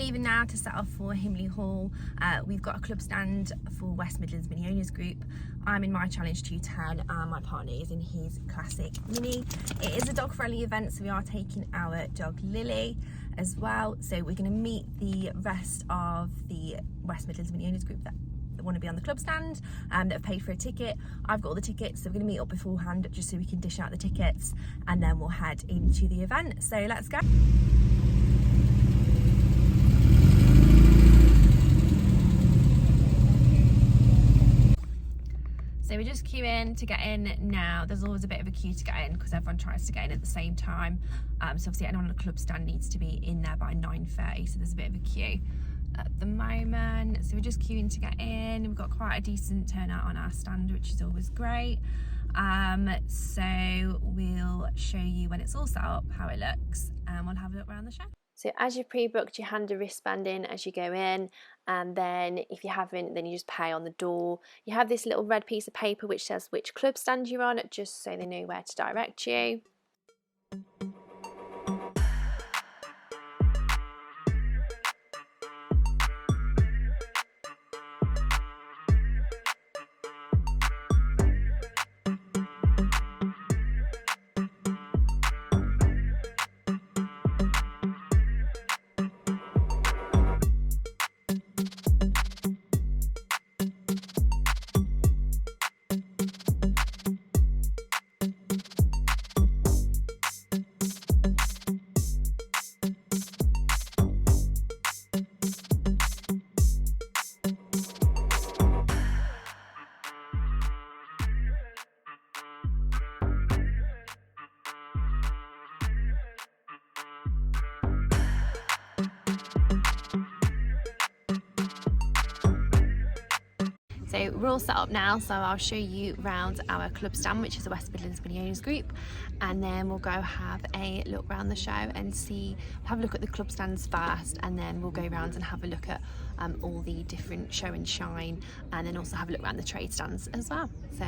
leaving now to set off for Himley Hall. We've got a club stand for West Midlands Mini Owners Group. I'm in my Challenge 210 and my partner is in his Classic Mini. It is a dog friendly event, so we are taking our dog Lily as well. So we're going to meet the rest of the West Midlands Mini Owners Group that want to be on the club stand that have paid for a ticket. I've got all the tickets, so we're going to meet up beforehand just so we can dish out the tickets, and then we'll head into the event. So let's go. So we're just queuing to get in now. There's always a bit of a queue to get in because everyone tries to get in at the same time. So obviously anyone on the club stand needs to be in there by 9:30, so there's a bit of a queue at the moment. So we're just queuing to get in. We've got quite a decent turnout on our stand, which is always great. So we'll show you when it's all set up how it looks, and we'll have a look around the show. So as you've pre-booked, you hand a wristband in as you go in, and then if you haven't, then you just pay on the door. You have this little red piece of paper which says which club stand you're on, just so they know where to direct you. So we're all set up now, so I'll show you around our club stand, which is the West Midlands Mini Owners Group, and then we'll go have a look around the show and have a look at the club stands first, and then we'll go around and have a look at all the different show and shine, and then also have a look around the trade stands as well. So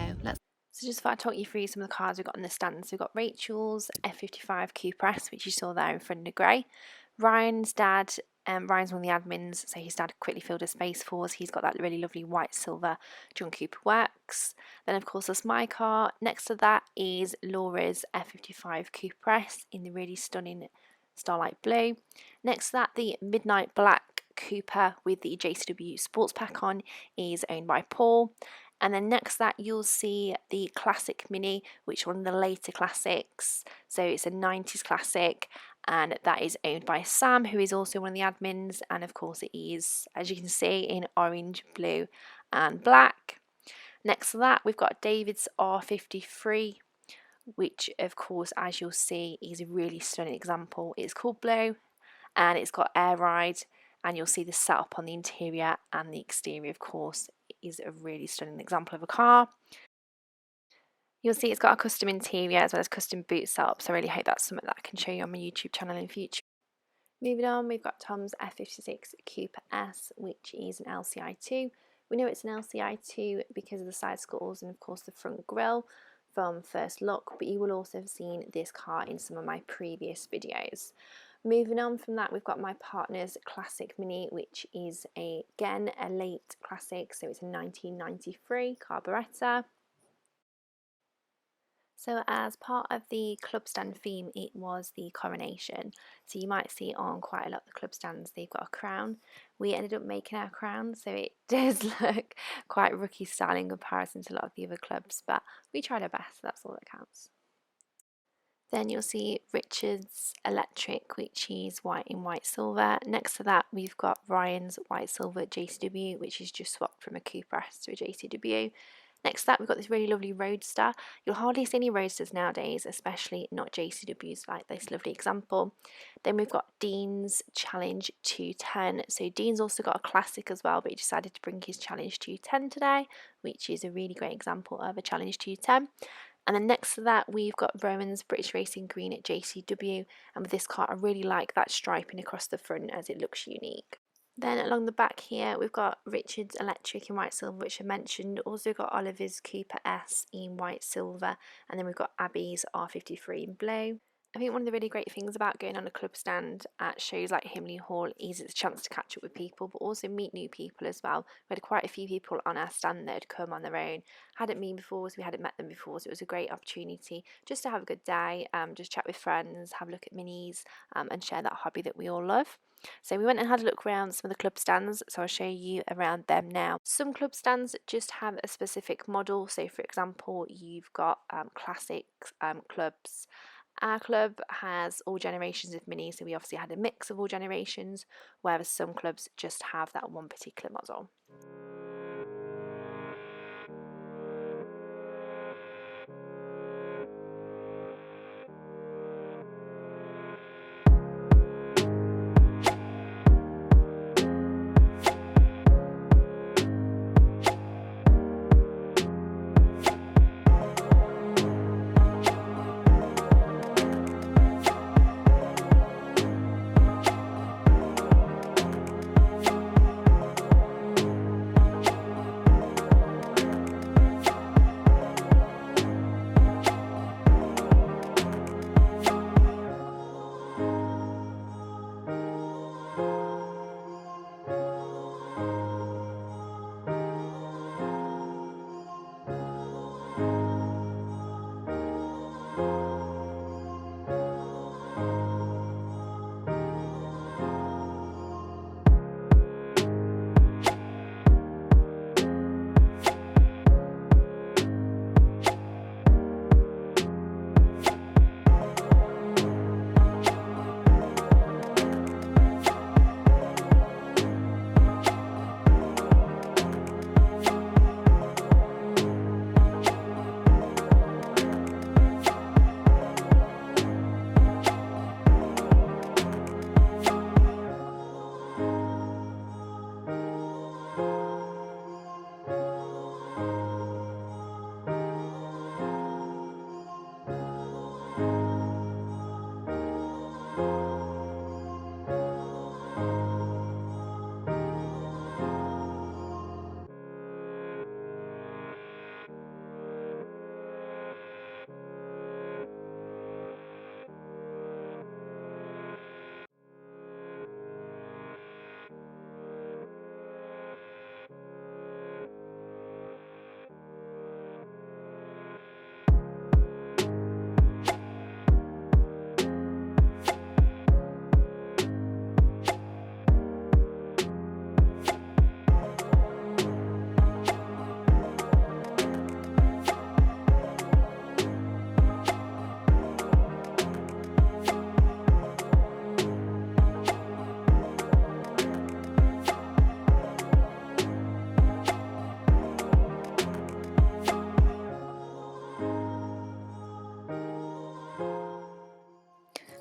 just thought I'd talk you through some of the cars we've got on the stands. We've got Rachel's F55 Cooper S, which you saw there in front of the grey. Ryan's dad, Ryan's one of the admins, so his dad quickly filled a space for us. He's got that really lovely white silver John Cooper Works. Then of course that's my car. Next to that is Laura's F55 Cooper S in the really stunning starlight blue. Next to that, the midnight black Cooper with the JCW sports pack on is owned by Paul. And then next to that you'll see the Classic Mini, which is one of the later classics. So it's a 90s classic, and that is owned by Sam, who is also one of the admins. And of course it is, as you can see, in orange, blue and black. Next to that we've got David's R53, which of course, as you'll see, is a really stunning example. It's called Blue and it's got air ride, and you'll see the setup on the interior and the exterior, of course, is a really stunning example of a car. You'll see it's got a custom interior as well as custom boot setup, so I really hope that's something that I can show you on my YouTube channel in future. Moving on, we've got Tom's F56 Cooper S, which is an LCI2. We know it's an LCI2 because of the side scores and of course the front grille from first look, but you will also have seen this car in some of my previous videos. Moving on from that, we've got my partner's Classic Mini, which is again a late classic, so it's a 1993 carburettor. So as part of the club stand theme, it was the coronation. So you might see on quite a lot of the club stands, they've got a crown. We ended up making our crown, so it does look quite rookie style in comparison to a lot of the other clubs, but we tried our best, so that's all that counts. Then you'll see Richard's Electric, which is white in white silver. Next to that, we've got Ryan's white silver JCW, which is just swapped from a Cooper S to a JCW. Next to that, we've got this really lovely Roadster. You'll hardly see any Roadsters nowadays, especially not JCWs like this lovely example. Then we've got Dean's Challenge 210. So Dean's also got a classic as well, but he decided to bring his Challenge 210 today, which is a really great example of a Challenge 210. And then next to that, we've got Rowan's British Racing Green at JCW, and with this car I really like that striping across the front as it looks unique. Then along the back here we've got Richard's Electric in white silver, which I mentioned. Also got Oliver's Cooper S in white silver, and then we've got Abby's R53 in blue. I think one of the really great things about going on a club stand at shows like Himley Hall is it's a chance to catch up with people, but also meet new people as well. We had quite a few people on our stand that had come on their own, hadn't been before, so we hadn't met them before, so it was a great opportunity just to have a good day, just chat with friends, have a look at minis, and share that hobby that we all love. So we went and had a look around some of the club stands, so I'll show you around them now. Some club stands just have a specific model, so for example you've got classic clubs. Our club has all generations of minis, so we obviously had a mix of all generations, whereas some clubs just have that one particular model.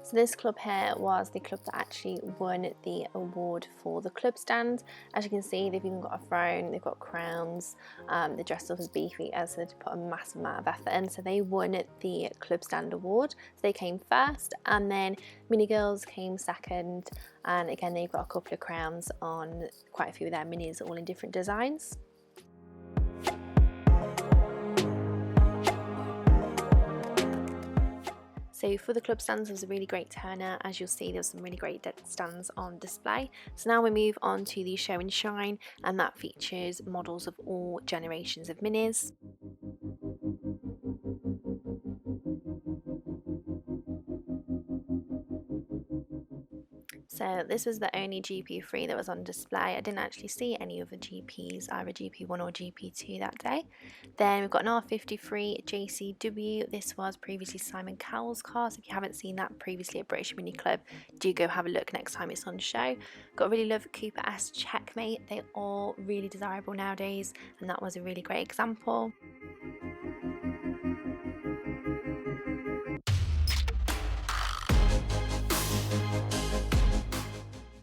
So this club here was the club that actually won the award for the club stand. As you can see, they've even got a throne, they've got crowns, they're dressed up as beefeaters, so they put a massive amount of effort in. So they won the club stand award. So they came first, and then Mini Girls came second, and again they've got a couple of crowns on quite a few of their minis, all in different designs. So for the club stands, there was a really great turnout. As you'll see, there's some really great stands on display. So now we move on to the show and shine, and that features models of all generations of minis. So this was the only GP3 that was on display. I didn't actually see any other GPs, either GP1 or GP2 that day. Then we've got an R53 JCW. This was previously Simon Cowell's car, so if you haven't seen that previously at British Mini Club, do go have a look next time it's on show. Got a really love Cooper S Checkmate. They're all really desirable nowadays, and that was a really great example.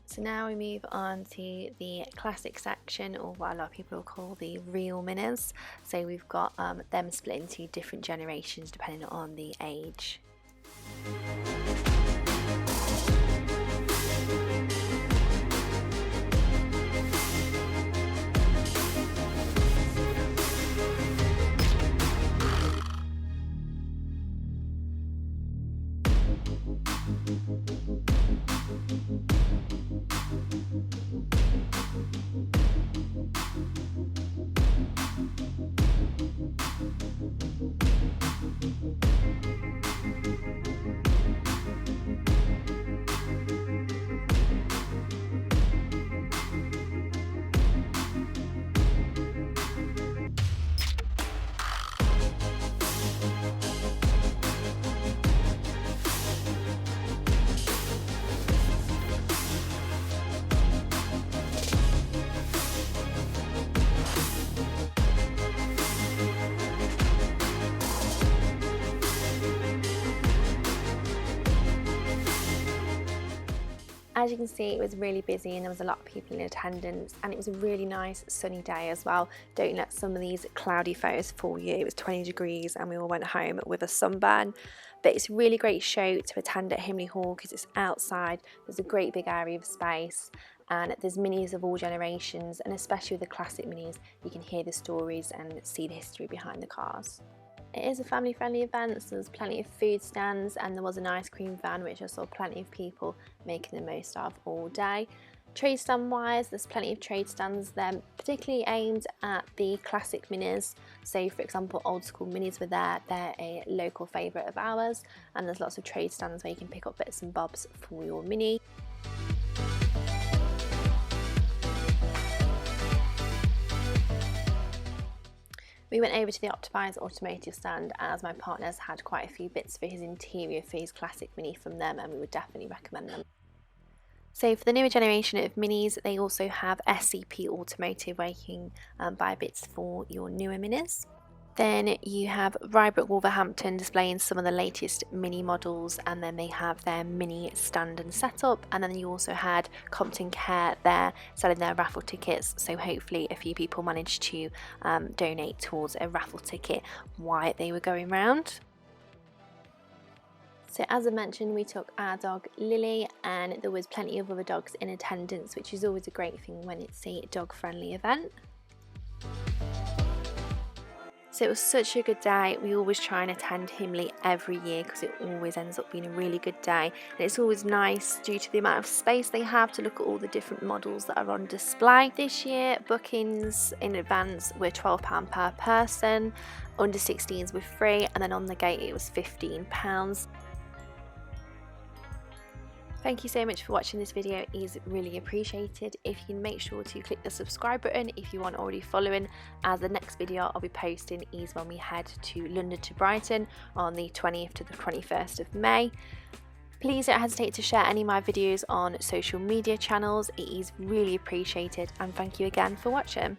So now we move on to the classic section, or what a lot of people will call the real minis. So we've got them split into different generations depending on the age. As you can see, it was really busy and there was a lot of people in attendance, and it was a really nice sunny day as well. Don't let some of these cloudy photos fool you. It was 20 degrees and we all went home with a sunburn. But it's a really great show to attend at Himley Hall because it's outside, there's a great big area of space, and there's minis of all generations, and especially with the classic minis, you can hear the stories and see the history behind the cars. It is a family friendly event, so there's plenty of food stands and there was an ice cream van which I saw plenty of people making the most of all day. Trade stand wise, there's plenty of trade stands there, particularly aimed at the classic minis. So for example, old school minis were there, they're a local favourite of ours, and there's lots of trade stands where you can pick up bits and bobs for your mini. We went over to the Optimised automotive stand as my partner's had quite a few bits for his interior for his classic mini from them, and we would definitely recommend them. So for the newer generation of minis, they also have SCP Automotive where you can buy bits for your newer minis. Then you have Rybrook Wolverhampton displaying some of the latest mini models, and then they have their mini stand and setup, and then you also had Compton Care there selling their raffle tickets, so hopefully a few people managed to donate towards a raffle ticket while they were going round. So as I mentioned, we took our dog Lily, and there was plenty of other dogs in attendance, which is always a great thing when it's a dog friendly event. So it was such a good day. We always try and attend Himley every year because it always ends up being a really good day, and it's always nice due to the amount of space they have to look at all the different models that are on display. This year bookings in advance were £12 per person, under 16s were free, and then on the gate it was £15. Thank you so much for watching this video, it is really appreciated. If you can make sure to click the subscribe button if you aren't already following, as the next video I'll be posting is when we head to London to Brighton on the 20th to the 21st of May. Please don't hesitate to share any of my videos on social media channels, it is really appreciated, and thank you again for watching.